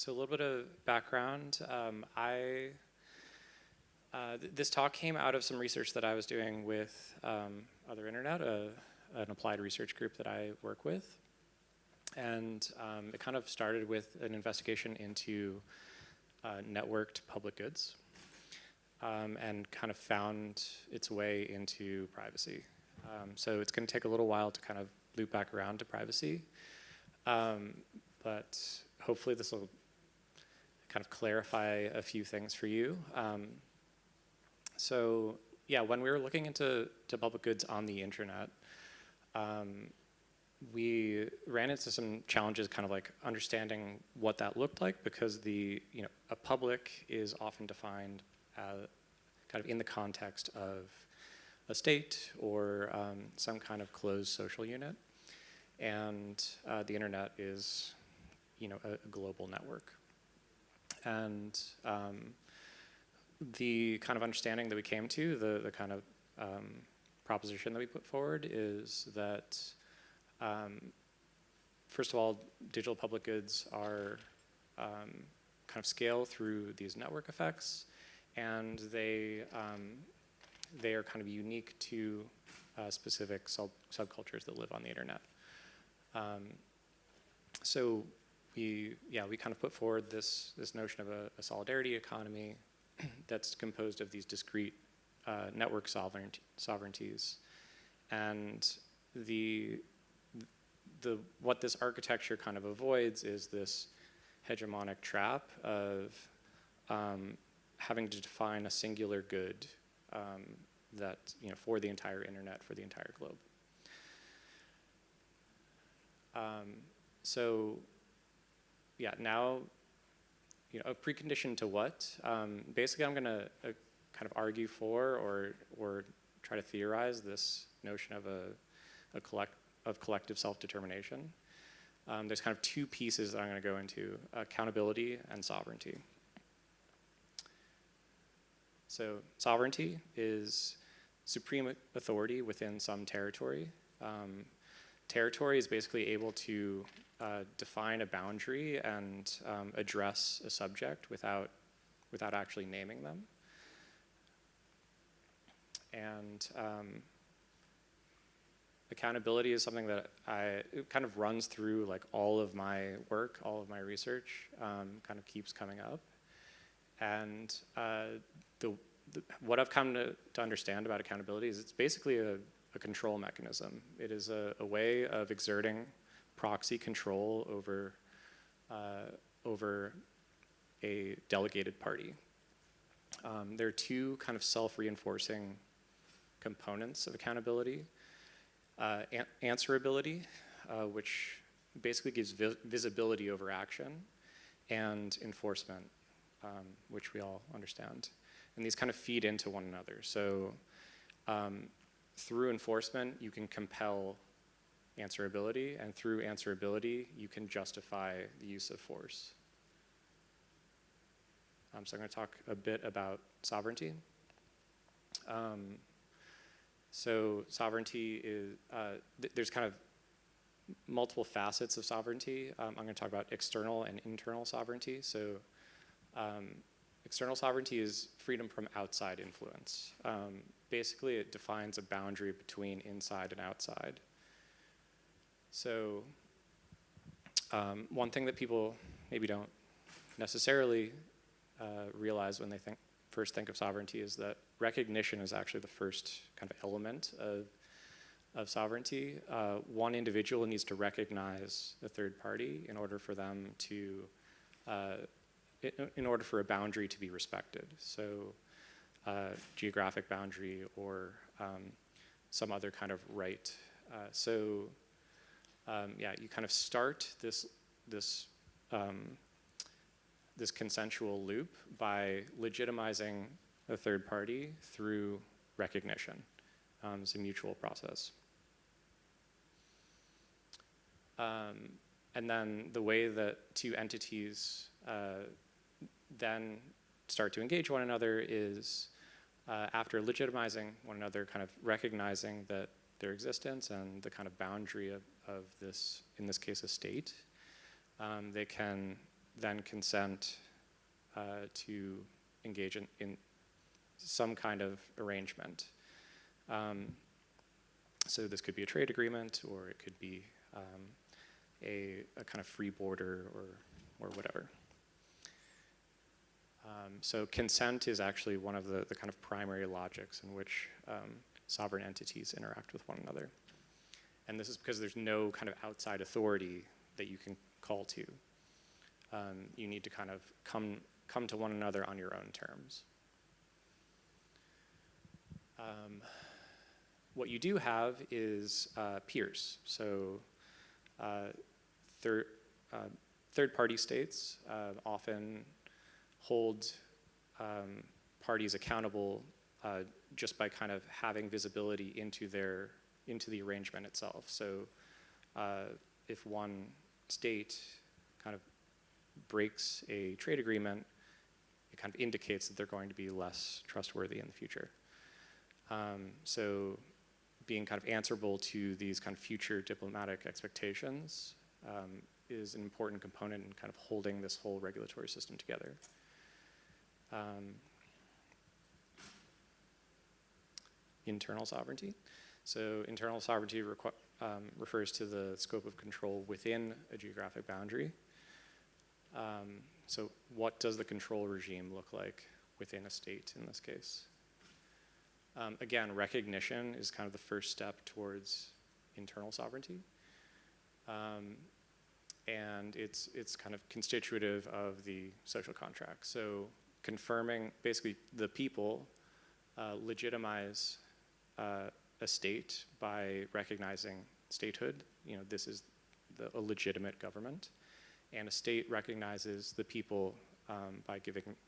So a little bit of background. This talk came out of some research that I was doing with Other Internet, an applied research group that I work with. And it kind of started with an investigation into networked public goods and kind of found its way into privacy. So it's going to take a little while to kind of loop back around to privacy. But hopefully this will kind of clarify a few things for you. So yeah, when we were looking into public goods on the internet, we ran into some challenges kind of like understanding what that looked like, because a public is often defined kind of in the context of a state or some kind of closed social unit. And the internet is a global network. And the kind of understanding that we came to, the kind of proposition that we put forward is that, first of all, digital public goods are kind of scale through these network effects, and they are kind of unique to specific subcultures that live on the internet. So we kind of put forward this notion of a solidarity economy that's composed of these discrete network sovereignties, and what this architecture kind of avoids is this hegemonic trap of having to define a singular good that for the entire internet, for the entire globe. So yeah, now a precondition to what? Basically, I'm going to kind of argue for or try to theorize this notion of collective self-determination. There's kind of two pieces that I'm going to go into: accountability and sovereignty. So sovereignty is supreme authority within some territory. Territory is basically able to define a boundary and address a subject without actually naming them. And accountability is something that it kind of runs through like all of my work, all of my research, kind of keeps coming up. And what I've come to understand about accountability is it's basically a control mechanism. It is a way of exerting proxy control over a delegated party. There are two kind of self-reinforcing components of accountability. Answerability, which basically gives visibility over action, and enforcement, which we all understand. And these kind of feed into one another. So through enforcement, you can compel answerability, and through answerability, you can justify the use of force. So I'm going to talk a bit about sovereignty. So sovereignty is, there's kind of multiple facets of sovereignty. I'm going to talk about external and internal sovereignty. So external sovereignty is freedom from outside influence. Basically, it defines a boundary between inside and outside. So one thing that people maybe don't necessarily realize when they first think of sovereignty is that recognition is actually the first kind of element of sovereignty. One individual needs to recognize a third party in order for them to, in order for a boundary to be respected. So geographic boundary or some other kind of right. Yeah, you kind of start this consensual loop by legitimizing a third party through recognition. It's a mutual process. And then the way that two entities then start to engage one another is after legitimizing one another, kind of recognizing that their existence and the kind of boundary of this, in this case, a state, they can then consent to engage in some kind of arrangement. So this could be a trade agreement, or it could be a kind of free border, or whatever. So consent is actually one of the kind of primary logics in which sovereign entities interact with one another. And this is because there's no kind of outside authority that you can call to. You need to kind of come to one another on your own terms. What you do have is peers. So third-party states often hold parties accountable just by kind of having visibility into the arrangement itself. So if one state kind of breaks a trade agreement, it kind of indicates that they're going to be less trustworthy in the future. So being kind of answerable to these kind of future diplomatic expectations is an important component in kind of holding this whole regulatory system together. Internal sovereignty. So internal sovereignty refers to the scope of control within a geographic boundary. So what does the control regime look like within a state in this case? Again, recognition is kind of the first step towards internal sovereignty. And it's kind of constitutive of the social contract. So confirming, basically the people legitimize a state by recognizing statehood. You know, this is a legitimate government. And a state recognizes the people by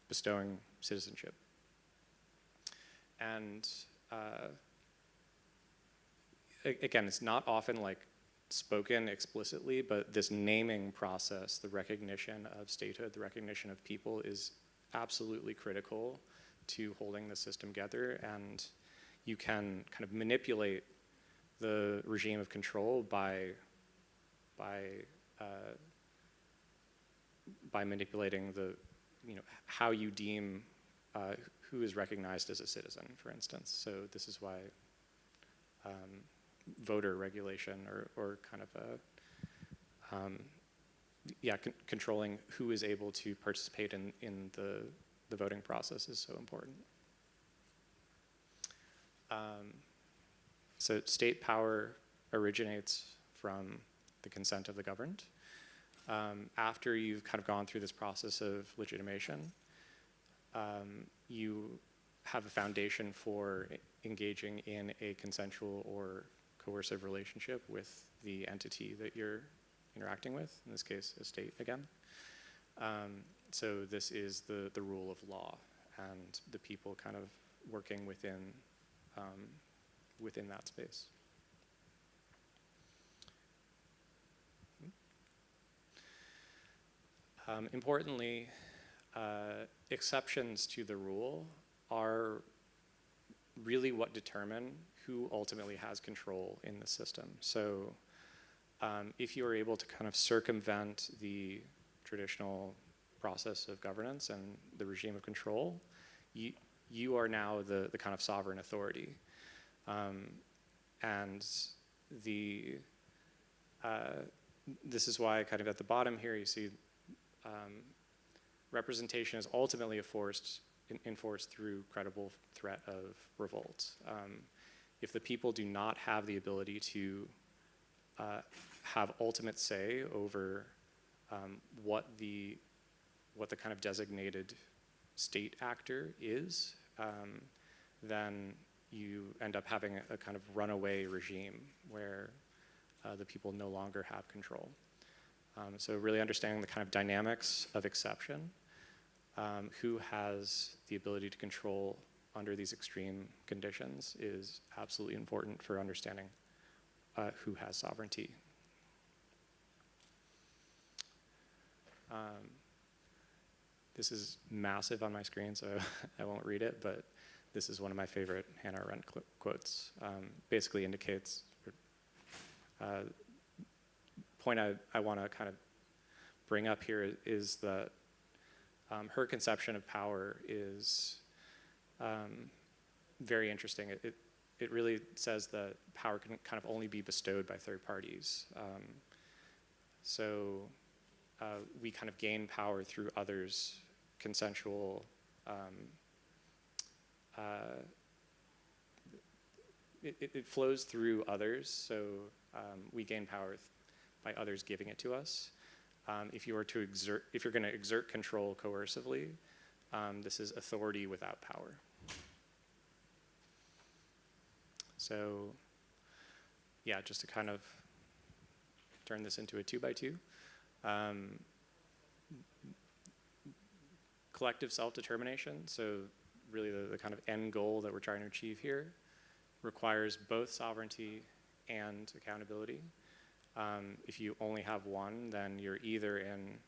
bestowing citizenship. And again, it's not often like spoken explicitly, but this naming process, the recognition of statehood, the recognition of people is absolutely critical to holding the system together. And you can kind of manipulate the regime of control by manipulating how you deem who is recognized as a citizen, for instance. So this is why voter regulation or kind of controlling who is able to participate in the voting process is so important. So state power originates from the consent of the governed. After you've kind of gone through this process of legitimation, you have a foundation for engaging in a consensual or coercive relationship with the entity that you're interacting with, in this case, a state again. So this is the rule of law, and the people kind of working within that space. Importantly, exceptions to the rule are really what determine who ultimately has control in the system. So if you are able to kind of circumvent the traditional process of governance and the regime of control, you are now the kind of sovereign authority. And this is why kind of at the bottom here you see representation is ultimately enforced through credible threat of revolt. If the people do not have the ability to have ultimate say over what the kind of designated state actor is, then you end up having a kind of runaway regime where the people no longer have control. So really understanding the kind of dynamics of exception, who has the ability to control under these extreme conditions is absolutely important for understanding who has sovereignty. This is massive on my screen, so I won't read it, but this is one of my favorite Hannah Arendt quotes. Basically indicates, point I want to kind of bring up here is that her conception of power is very interesting. It really says that power can kind of only be bestowed by third parties. So we kind of gain power through others' consensual. It flows through others, so we gain power by others giving it to us. If you're going to exert control coercively, this is authority without power. So, yeah, just to kind of turn this into a 2x2. Collective self-determination, so really the kind of end goal that we're trying to achieve here, requires both sovereignty and accountability. If you only have one, then you're either in,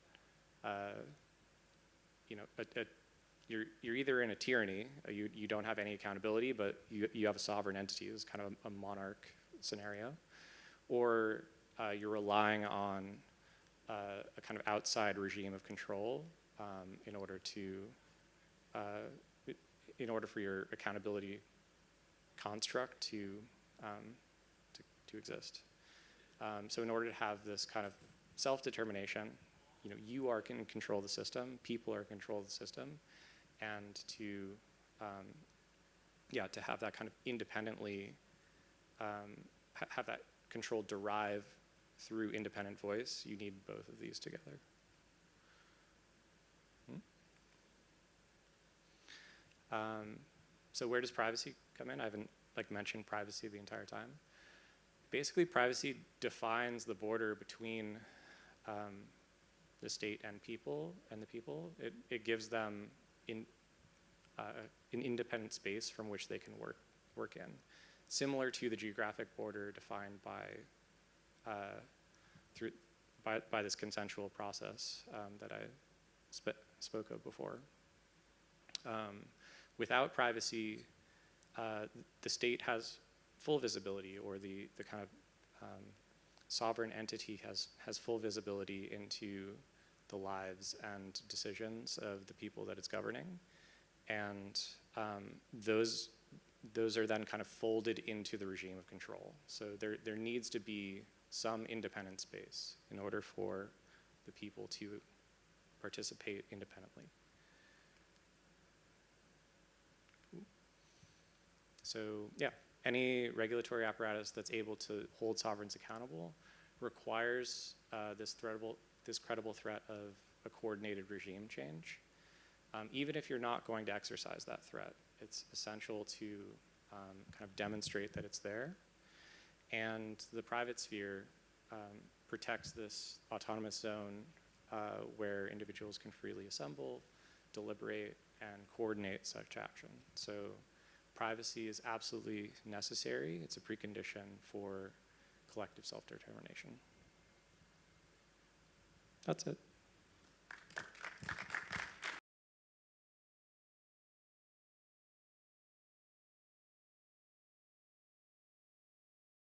you're either in a tyranny. You don't have any accountability, but you have a sovereign entity. It's kind of a monarch scenario, or you're relying on a kind of outside regime of control in order for your accountability construct to exist. So in order to have this kind of self-determination, you are in control of the system, people are in control of the system, and to have that kind of independently, have that control derive through independent voice, you need both of these together. So where does privacy come in? I haven't mentioned privacy the entire time. Basically, privacy defines the border between the state and the people. It gives them an independent space from which they can work in, similar to the geographic border defined by this consensual process that I spoke of before. Without privacy, the state has full visibility, or the kind of sovereign entity has full visibility into the lives and decisions of the people that it's governing, and those are then kind of folded into the regime of control. So there needs to be some independent space in order for the people to participate independently. So yeah, any regulatory apparatus that's able to hold sovereigns accountable requires this credible threat of a coordinated regime change. Even if you're not going to exercise that threat, it's essential to kind of demonstrate that it's there. And the private sphere protects this autonomous zone where individuals can freely assemble, deliberate, and coordinate such action. So privacy is absolutely necessary. It's a precondition for collective self-determination. That's it.